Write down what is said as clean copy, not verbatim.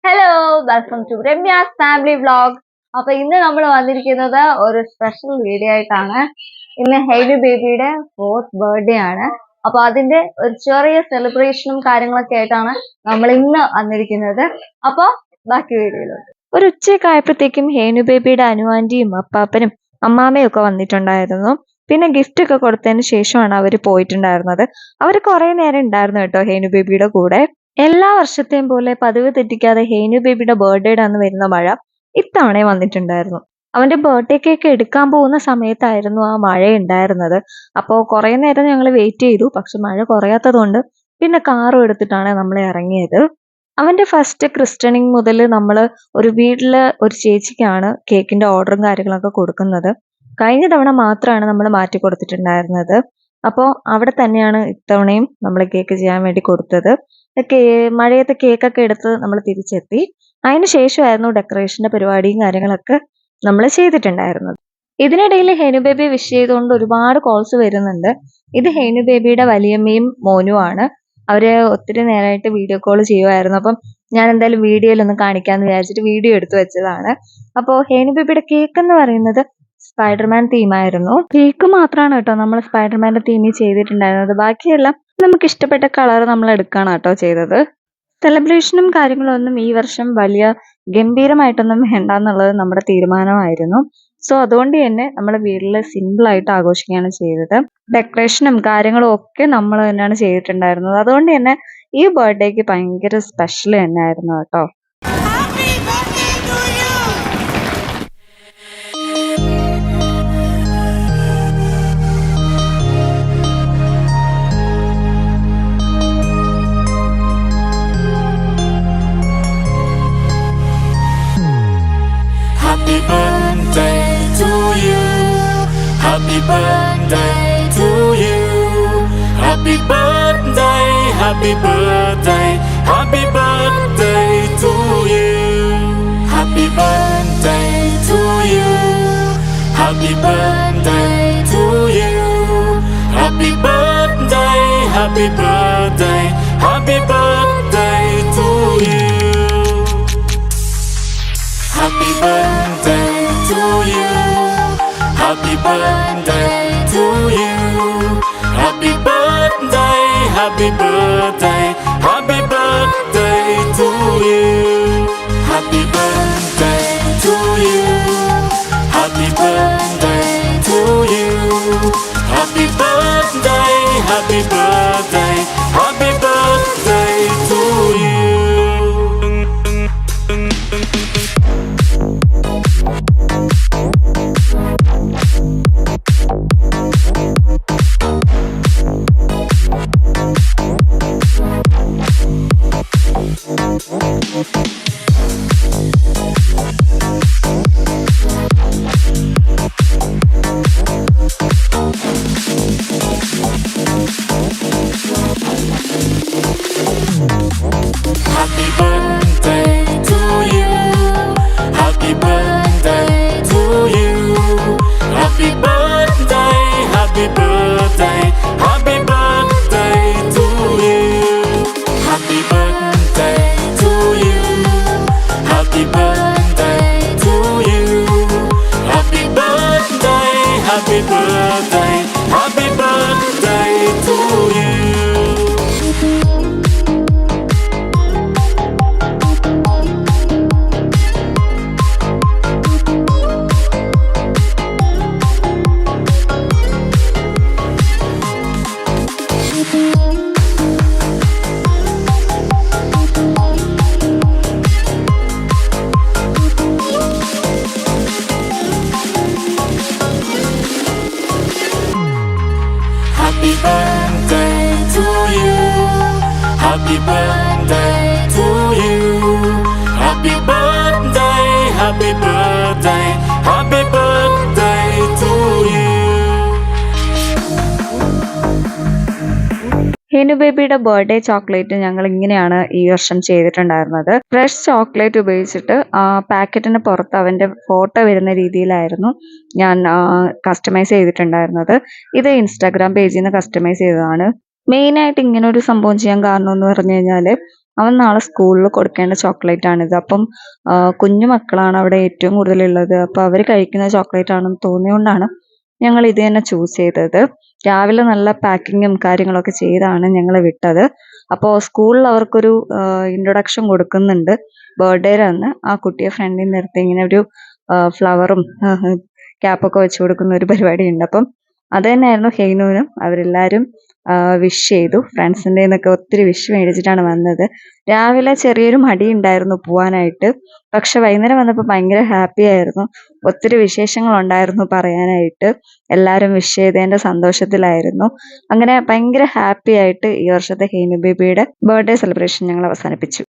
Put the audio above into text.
Hello, welcome to Ramya's family vlog. അപ്പൊ ഇന്ന് നമ്മൾ വന്നിരിക്കുന്നത് ഒരു സ്പെഷ്യൽ വീഡിയോ ആയിട്ടാണ്. ഇന്ന് ഹെയ്ലി ബേബിയുടെ 4th ബർത്ത്ഡേ ആണ്. അപ്പൊ അതിന്റെ ഒരു ചെറിയ സെലിബ്രേഷനും കാര്യങ്ങളൊക്കെ ആയിട്ടാണ് നമ്മൾ ഇന്ന് വന്നിരിക്കുന്നത്. അപ്പൊ ബാക്കി വീഡിയോയിലോട്ട്. ഒരു ഉച്ചയൊക്കെ ആയപ്പോഴത്തേക്കും ഹേനു ബേബിയുടെ അനുവാന്റിയും അപ്പാപ്പനും അമ്മാമ്മയും ഒക്കെ വന്നിട്ടുണ്ടായിരുന്നു. പിന്നെ ഗിഫ്റ്റ് ഒക്കെ കൊടുത്തതിന് ശേഷമാണ് അവർ പോയിട്ടുണ്ടായിരുന്നത്. അവർ കുറെ നേരം ഉണ്ടായിരുന്നു കേട്ടോ ഹേനു ബേബിയുടെ കൂടെ. എല്ലാ വർഷത്തെയും പോലെ പതിവ് തെറ്റിക്കാതെ ഹേനു ബേബിയുടെ ബർത്ത്ഡേയുടെ അന്ന് വരുന്ന മഴ ഇത്തവണയും വന്നിട്ടുണ്ടായിരുന്നു. അവന്റെ ബർത്ത്ഡേ കേക്ക് എടുക്കാൻ പോകുന്ന സമയത്തായിരുന്നു ആ മഴ ഉണ്ടായിരുന്നത്. അപ്പോൾ കുറെ നേരം ഞങ്ങൾ വെയിറ്റ് ചെയ്തു. പക്ഷെ മഴ കുറയാത്തതുകൊണ്ട് പിന്നെ കാറും എടുത്തിട്ടാണ് നമ്മൾ ഇറങ്ങിയത്. അവന്റെ ഫസ്റ്റ് ക്രിസ്റ്റണിങ് മുതൽ നമ്മൾ ഒരു വീട്ടില് ഒരു ചേച്ചിക്കാണ് കേക്കിന്റെ ഓർഡറും കാര്യങ്ങളൊക്കെ കൊടുക്കുന്നത്. കഴിഞ്ഞ തവണ മാത്രമാണ് നമ്മൾ മാറ്റി കൊടുത്തിട്ടുണ്ടായിരുന്നത്. അപ്പോൾ അവിടെ തന്നെയാണ് ഇത്തവണയും നമ്മൾ കേക്ക് ചെയ്യാൻ വേണ്ടി കൊടുത്തത്. മഴയത്തെ കേക്കൊക്കെ എടുത്ത് നമ്മൾ തിരിച്ചെത്തി. അതിന് ശേഷമായിരുന്നു ഡെക്കറേഷന്റെ പരിപാടിയും കാര്യങ്ങളൊക്കെ നമ്മൾ ചെയ്തിട്ടുണ്ടായിരുന്നത്. ഇതിനിടയിൽ ഹേനു ബേബി വിഷ് ചെയ്തുകൊണ്ട് ഒരുപാട് കോൾസ് വരുന്നുണ്ട്. ഇത് ഹേനു ബേബിയുടെ വലിയമ്മയും മോനും ആണ്. അവര് ഒത്തിരി നേരമായിട്ട് വീഡിയോ കോൾ ചെയ്യുമായിരുന്നു. അപ്പം ഞാൻ എന്തായാലും വീഡിയോയിലൊന്ന് കാണിക്കാന്ന് വിചാരിച്ചിട്ട് വീഡിയോ എടുത്തു വെച്ചതാണ്. അപ്പോൾ ഹേനു ബേബിയുടെ കേക്ക് എന്ന് പറയുന്നത് സ്പൈഡർമാൻ തീമായിരുന്നു. കേക്ക് മാത്രമാണ് കേട്ടോ നമ്മൾ സ്പൈഡർമാന്റെ തീമിൽ ചെയ്തിട്ടുണ്ടായിരുന്നത്. ബാക്കിയെല്ലാം നമുക്ക് ഇഷ്ടപ്പെട്ട കളർ നമ്മൾ എടുക്കാണ് കേട്ടോ ചെയ്തത്. സെലിബ്രേഷനും കാര്യങ്ങളും ഒന്നും ഈ വർഷം വലിയ ഗംഭീരമായിട്ടൊന്നും വേണ്ട എന്നുള്ളത് നമ്മുടെ തീരുമാനമായിരുന്നു. സോ അതുകൊണ്ട് തന്നെ നമ്മൾ വീട്ടിൽ സിമ്പിൾ ആയിട്ട് ആഘോഷിക്കുകയാണ് ചെയ്തത്. ഡെക്കറേഷനും കാര്യങ്ങളും ഒക്കെ നമ്മൾ തന്നെയാണ് ചെയ്തിട്ടുണ്ടായിരുന്നത്. അതുകൊണ്ട് തന്നെ ഈ ബർത്ത്ഡേക്ക് ഭയങ്കര സ്പെഷ്യൽ തന്നെയായിരുന്നു കേട്ടോ. Happy birthday to you. Happy birthday to you. Happy birthday, happy birthday, happy birthday to you. Happy birthday to you. Happy birthday to you. Happy birthday, happy birthday, happy birthday to you. Happy birthday to you. Happy birthday to you. Happy birthday, happy birthday, happy birthday to you. Happy birthday to you. Happy birthday to you. Happy birthday, happy birthday, happy birthday to you. Happy birthday to you. Happy birthday to you. Happy birthday, happy birthday, happy birthday to you. Happy birthday to you. Happy birthday to you. Happy birthday, happy birthday, happy birthday to you. Happy birthday to you. Happy birthday to you. Happy birthday, happy birthday, happy birthday to you. ഹേനു ബേബിയുടെ birthday chocolate ഞങ്ങൾ ഇങ്ങനെയാണ് ഈ വർഷം ചെയ്തിട്ടുണ്ടായിരുന്നത്. Fresh chocolate ഉപയോഗിച്ചിട്ട് പാക്കറ്റിന് പുറത്ത് അവന്റെ photo വരുന്ന രീതിയിലായിരുന്നു ഞാൻ കസ്റ്റമൈസ് ചെയ്തിട്ടുണ്ടായിരുന്നത്. ഇത് ഇൻസ്റ്റാഗ്രാം പേജിൽ നിന്ന് കസ്റ്റമൈസ് ചെയ്തതാണ്. മെയിനായിട്ട് ഇങ്ങനെ ഒരു സംഭവം ചെയ്യാൻ കാരണം എന്ന് പറഞ്ഞു കഴിഞ്ഞാൽ അവൻ നാളെ സ്കൂളിൽ കൊടുക്കേണ്ട ചോക്ലേറ്റ് ആണിത്. അപ്പം കുഞ്ഞു മക്കളാണ് അവിടെ ഏറ്റവും കൂടുതലുള്ളത്. അപ്പോൾ അവർ കഴിക്കുന്ന ചോക്ലേറ്റ് ആണെന്ന് തോന്നിയുകൊണ്ടാണ് ഞങ്ങൾ ഇത് തന്നെ ചൂസ് ചെയ്തത്. രാവിലെ നല്ല പാക്കിങ്ങും കാര്യങ്ങളൊക്കെ ചെയ്താണ് ഞങ്ങൾ വിട്ടത്. അപ്പോൾ സ്കൂളിൽ അവർക്കൊരു ഇൻട്രൊഡക്ഷൻ കൊടുക്കുന്നുണ്ട്. ബർത്ത്ഡേയുടെ അന്ന് ആ കുട്ടിയെ ഫ്രണ്ടിൽ നിർത്തി ഇങ്ങനെ ഒരു ഫ്ലവറും ക്യാപ്പൊക്കെ വെച്ച് കൊടുക്കുന്ന ഒരു പരിപാടി ഉണ്ട്. അപ്പം അത് തന്നെയായിരുന്നു ഹെയ്നുവിനും. അവരെല്ലാവരും വിഷ് ചെയ്തു. ഫ്രണ്ട്സിൻ്റെ നിന്നൊക്കെ ഒത്തിരി വിഷ് മേടിച്ചിട്ടാണ് വന്നത്. രാവിലെ ചെറിയൊരു മടി ഉണ്ടായിരുന്നു പോവാനായിട്ട്. പക്ഷെ വൈകുന്നേരം വന്നപ്പോൾ ഭയങ്കര ഹാപ്പി ആയിരുന്നു. ഒത്തിരി വിശേഷങ്ങളുണ്ടായിരുന്നു പറയാനായിട്ട്. എല്ലാവരും വിഷ് ചെയ്തതിൻ്റെ സന്തോഷത്തിലായിരുന്നു. അങ്ങനെ ഭയങ്കര ഹാപ്പി ആയിട്ട് ഈ വർഷത്തെ ഹെയ്നു ബേബിയുടെ ബർത്ത്ഡേ സെലിബ്രേഷൻ ഞങ്ങൾ അവസാനിപ്പിച്ചു.